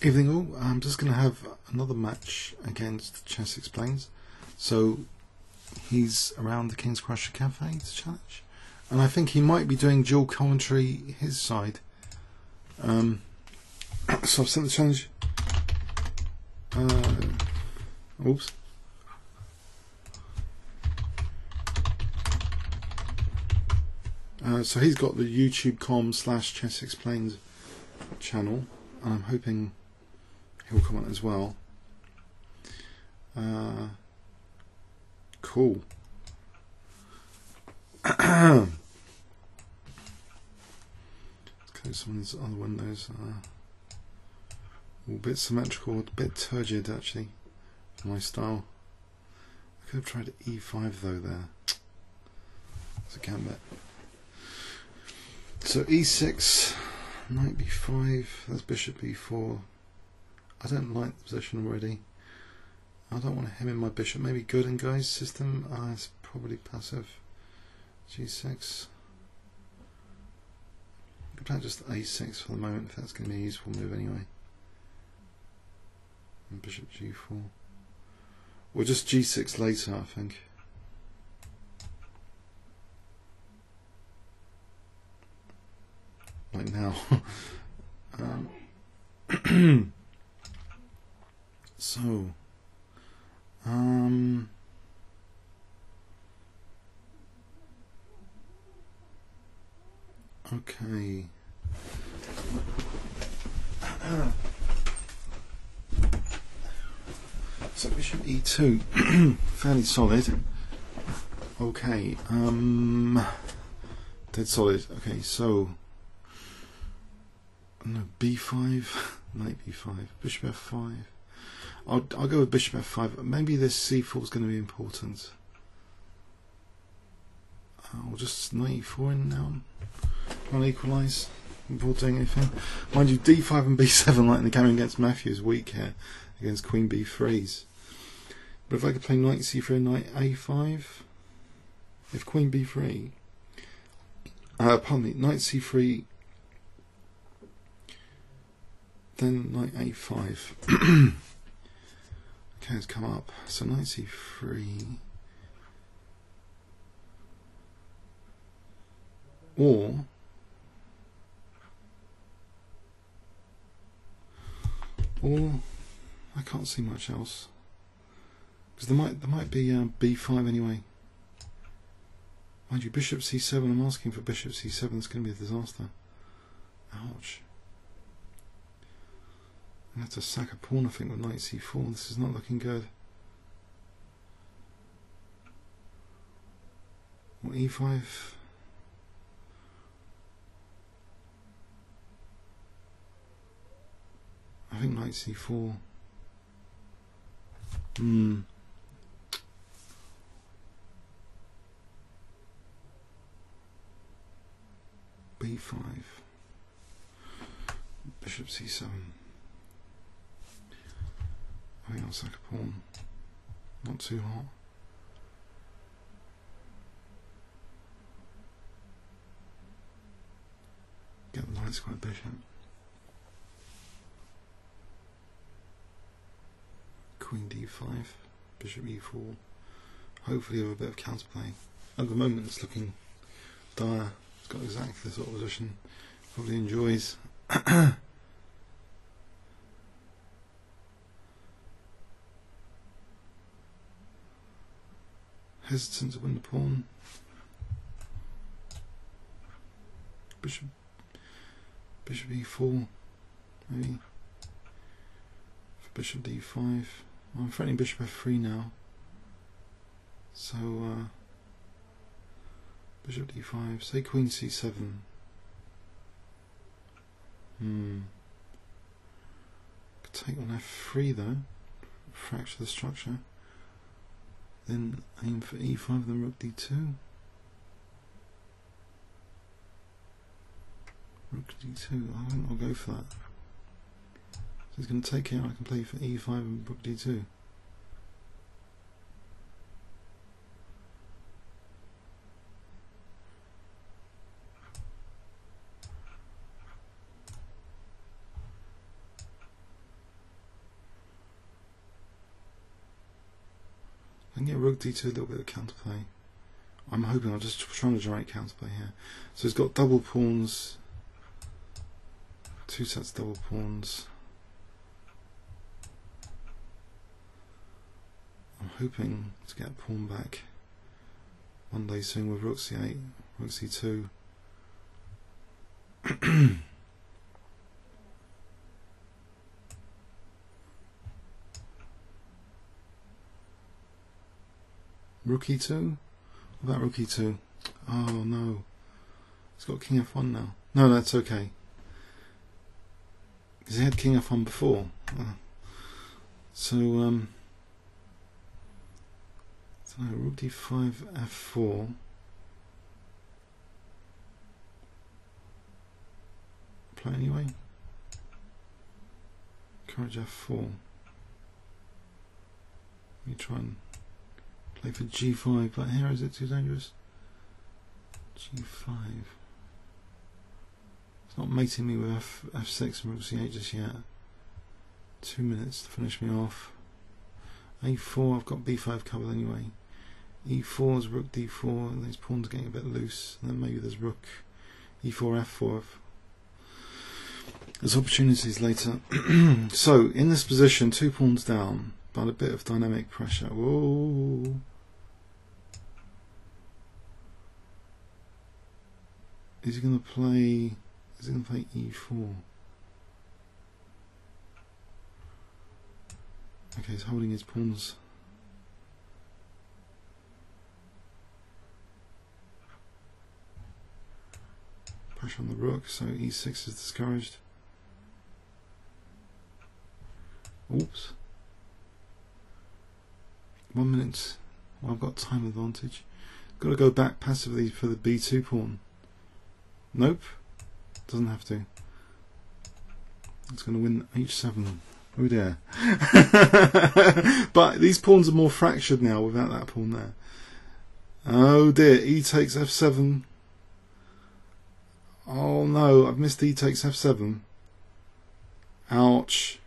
Evening all, I'm just going to have another match against Chessexplained. So he's around the King's Crusher Cafe to challenge, and I think he might be doing dual commentary his side. So I've sent the challenge. Oops. So he's got the youtube.com/Chessexplained channel, and I'm hoping he'll comment as well. Cool. Let's close some of these other windows. All a bit symmetrical, a bit turgid actually for my style. I could have tried E5 though there. That's a gambit. So E6, knight B5, that's bishop B4. I don't like the position already. I don't want to hem in my bishop. Maybe good in Guy's system. It's probably passive. G6. Could play just A6 for the moment if that's going to be a useful move anyway. And bishop G4. Or just G6 later, I think. Like now. So, okay. So bishop E2, fairly solid. Okay, dead solid. Okay, so no, B5, knight B5, bishop F5. I'll go with bishop F5. Maybe this C4 is going to be important. I'll just knight E4 in now. Try and equalise before doing anything. Mind you, D5 and B7, like in the game against Matthew, is weak here against Queen B3s. But if I could play knight C3 and knight A5, if Queen B3, pardon me, knight C3, then knight A5. Okay, it's come up. So knight C3, or I can't see much else because there might be B5 anyway. Mind you, bishop C7. I'm asking for bishop C7. It's going to be a disaster. Ouch. I have to sack a pawn, I think, with knight C4. This is not looking good. Or E5. I think knight C4. B5. Bishop C7. I think I'll sack a pawn. Not too hot. Get the light square bishop. Queen D5. Bishop E4. Hopefully have a bit of counterplay. At the moment it's looking dire. It's got exactly the sort of position probably enjoys. Hesitant to win the pawn. Bishop E4, maybe. For bishop D5. Well, I'm threatening bishop F3 now. So bishop D5. Say queen C7. Could take on F3 though. Fracture the structure. Then aim for E5, then rook D2. Rook D2, I think I'll go for that. So he's going to take here, I can play for E5 and rook D2. I can get rook d2, a little bit of counterplay. I'm hoping, I'm just trying to generate counterplay here. So he's got double pawns, 2 sets of double pawns. I'm hoping to get a pawn back one day soon with rook c8, rook c2. Rook e2? What about rook e2? Oh no. He's got king f1 now. No, that's okay. Because he had king f1 before. So no, rook d5, f4. Play anyway. Courage f4. Let me try and play for g5, but here is it too dangerous? g5. It's not mating me with f6 and rook c8 just yet. 2 minutes to finish me off. a4, I've got b5 covered anyway. e4 is rook d4, and these pawns are getting a bit loose. And then maybe there's rook e4, f4. There's opportunities later. So, in this position, 2 pawns down, but a bit of dynamic pressure. Whoa! Is he going to play? Is he going to play e4? Okay, he's holding his pawns. Pressure on the rook, so e6 is discouraged. Oops. 1 minute. Well, I've got time advantage. Got to go back passively for the b2 pawn. Nope. Doesn't have to. It's going to win h7. Oh dear. But these pawns are more fractured now without that pawn there. Oh dear. E takes f7. Oh no, I've missed e takes f7. Ouch.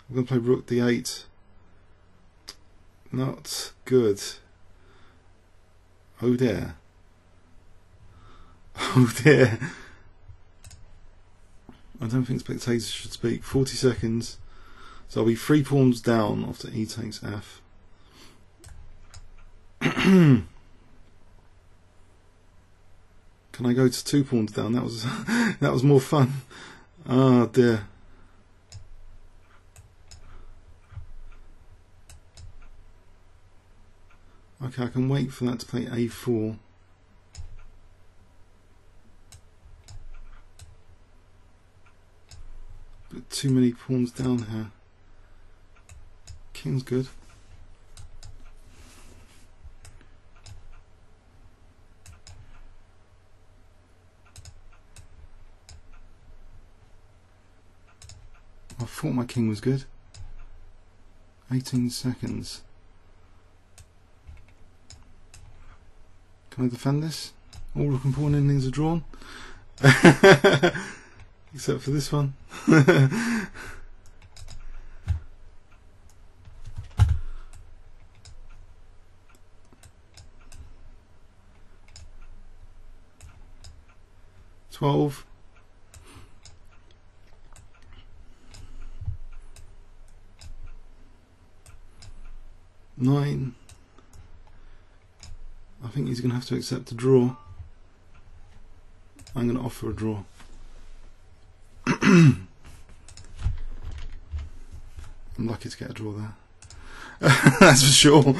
I'm going to play rook d8. Not good. Oh dear. Oh dear. I don't think spectators should speak. 40 seconds. So I'll be 3 pawns down after e takes f. Can I go to 2 pawns down? That was that was more fun. Oh dear. Okay, I can wait for that to play a4. But too many pawns down here. King's good. I thought my king was good. 18 seconds. Can I defend this? All rook and pawn endings are drawn. Except for this one. $12. $9. I think he's going to have to accept a draw. I'm going to offer a draw. I'm lucky to get a draw there. That's for sure.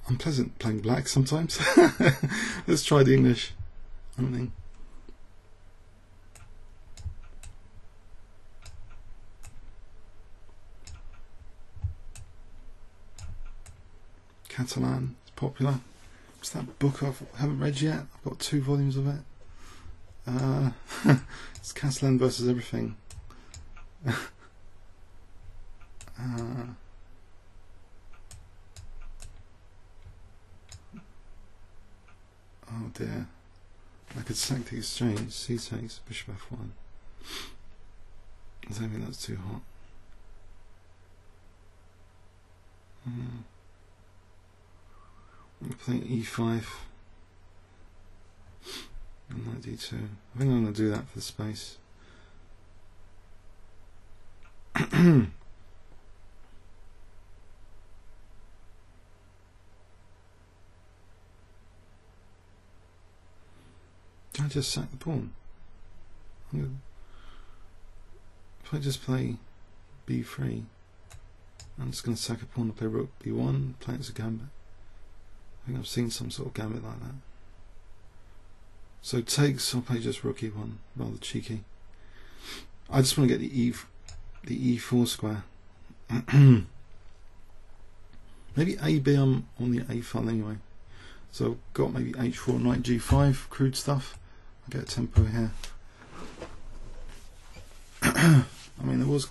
I'm pleasant playing black sometimes. Let's try the English opening. Catalan, it's popular. What's that book I haven't read yet? I've got 2 volumes of it. It's Catalan versus everything. Oh dear. I could sack the exchange. C takes, bishop f1. I don't think that's too hot. I'm playing e5 and knight d2. I think I'm going to do that for the space. I just sack the pawn. If I just play b3, I'm just going to sack a pawn and play rook b1, play it as a gambit. I think I've seen some sort of gambit like that. So takes, I'll play just rook e1, rather cheeky. I just want to get the e4 square. Maybe AB, I'm on the a file anyway. So I've got maybe h4, knight g5, crude stuff. I get a tempo here. I mean, there was,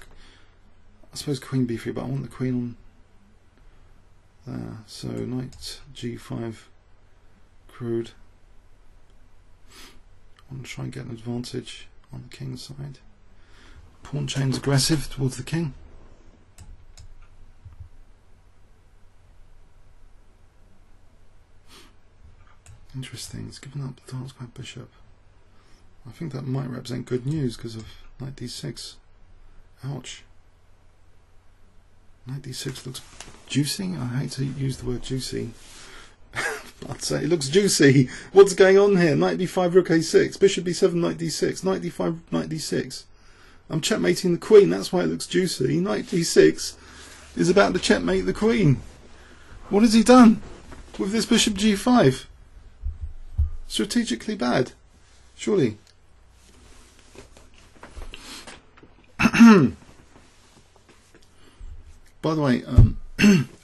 I suppose, queen b3, but I want the queen on there. So knight g5, crude. I want to try and get an advantage on the king's side. Pawn chain's aggressive towards the king. Interesting, it's given up the dark square bishop. I think that might represent good news because of knight d6. Ouch. Knight d6 looks juicy. I hate to use the word juicy. I'd say it looks juicy. What's going on here? Knight d5, rook a6, bishop b7, knight d6, knight d5, knight d6. I'm checkmating the queen, that's why it looks juicy. Knight d6 is about to checkmate the queen. What has he done with this bishop g5? Strategically bad, surely. By the way,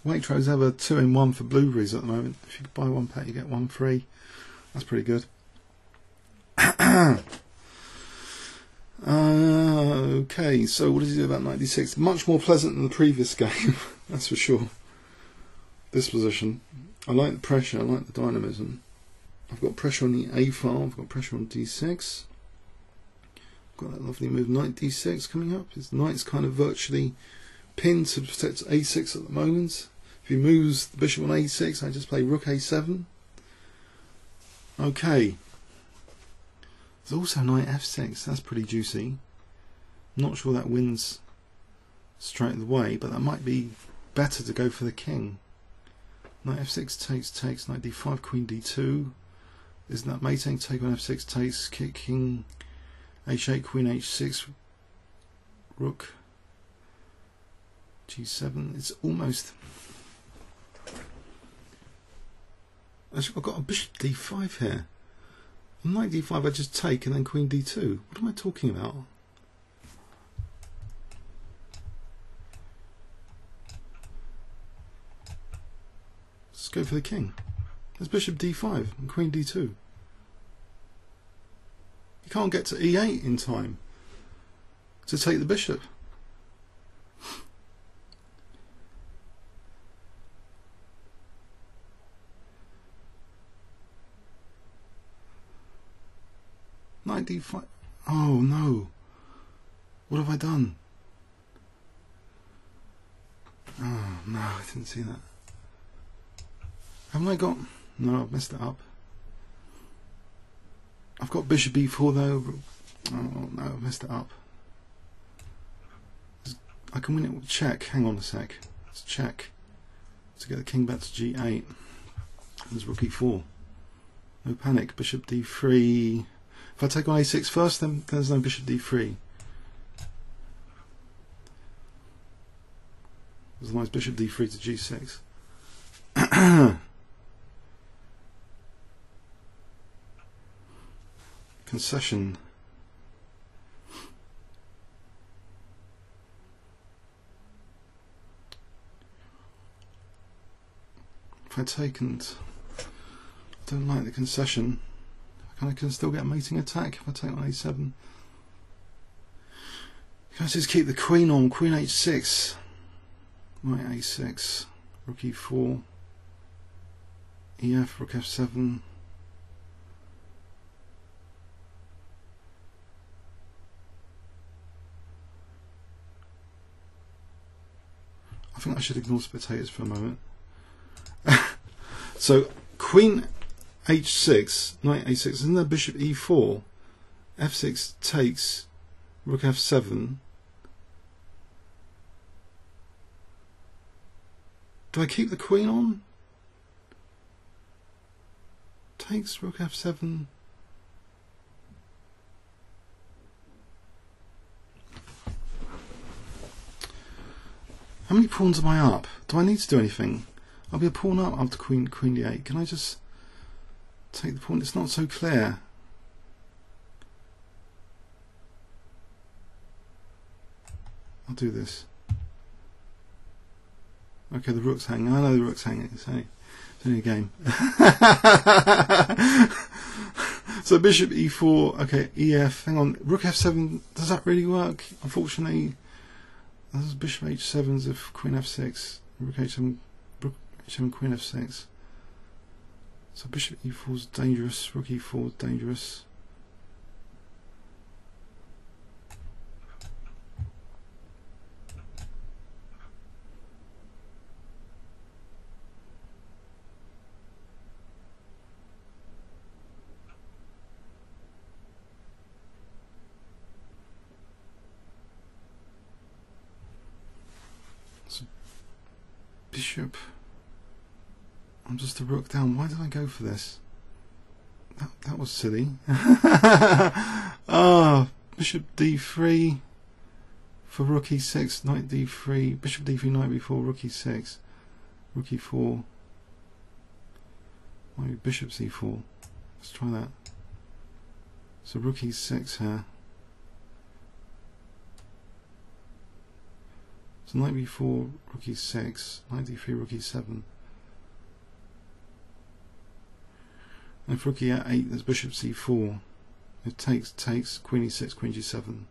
Waitrose have a 2-in-1 for blueberries at the moment. If you buy one pack, you get one free. That's pretty good. Okay, so what does he do about knight d6? Much more pleasant than the previous game, that's for sure. This position. I like the pressure, I like the dynamism. I've got pressure on the a file, I've got pressure on d6. I've got that lovely move, knight d6 coming up. His knight's kind of virtually pinned to protect a6 at the moment. If he moves the bishop on a6, I just play rook a7. Okay. There's also knight f6, that's pretty juicy. I'm not sure that wins straight away, but that might be better to go for the king. Knight f6 takes, knight d5, queen d2. Isn't that mating? Take on f6 takes, king h8, queen h6, rook g7. It's almost. I've got a bishop d5 here. On knight d5 I just take and then queen d2. What am I talking about? Let's go for the king. There's bishop d5 and queen d2. You can't get to e8 in time to take the bishop. Knight d5. Oh no. What have I done? Oh no, I didn't see that. Haven't I got... No, I've messed it up. I've got bishop e4 though. Oh no, I've messed it up. I can win it with check. Hang on a sec. Let's check. To get the king back to g8. There's rook e4. No panic. Bishop d3. If I take on a6 first, then there's no bishop d3. There's a nice bishop d3 to g6. Concession. If I take and I don't like the concession, I can still get a mating attack if I take on a7. You can just keep the queen on, queen h6, knight a6, rook e4, ef, rook f7, think I should ignore spectators for a moment. So Queen h6, Knight a6, isn't there Bishop e4, f6 takes, Rook f7. Do I keep the Queen on? Takes, Rook f7. How many pawns am I up? Do I need to do anything? I'll be a pawn up after Queen d8. Can I just take the pawn? It's not so clear. I'll do this. Okay, the rook's hanging. I know the rook's hanging. It's only a game. So bishop e4. Okay, ef. Hang on. Rook f7. Does that really work? Unfortunately, this is bishop h7 if queen f6. Rook h7. Rook h7. Queen f6. So bishop e4 is dangerous. Rook e4 is dangerous. So bishop. I'm just a rook down. Why did I go for this? That was silly. Bishop d3 for rook e6, knight d3, bishop d3, knight b4, rook e6, rook e4. Maybe bishop c4. Let's try that. So rook e6 here. So knight b4, rook e6, knight d3, rook e7. And if rook e8, there's bishop c4. It takes, queen e6, queen g7.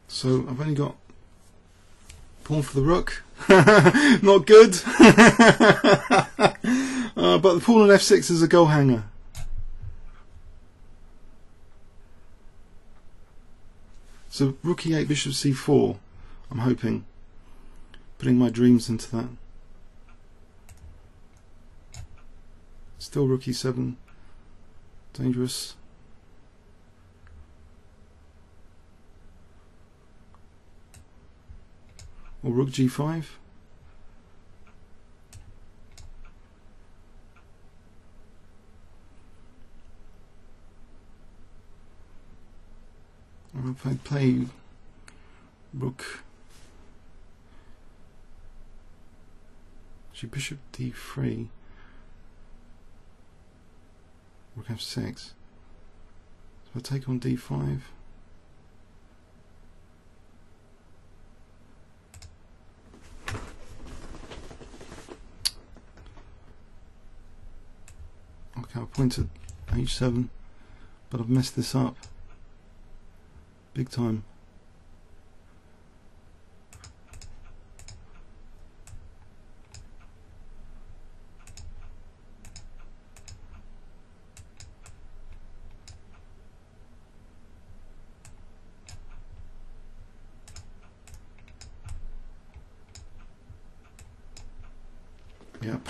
So I've only got pawn for the rook. Not good. But the pawn on f6 is a goal hanger. So rook e8, bishop c4, I'm hoping, putting my dreams into that. Still rook e7, dangerous. Or rook g5. Or if I play rook, actually bishop d3, rook f6. So I take on d5. Okay, I'll point at h7, but I've messed this up big time. Yep.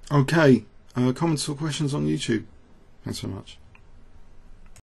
Okay, comments or questions on YouTube? Thanks so much.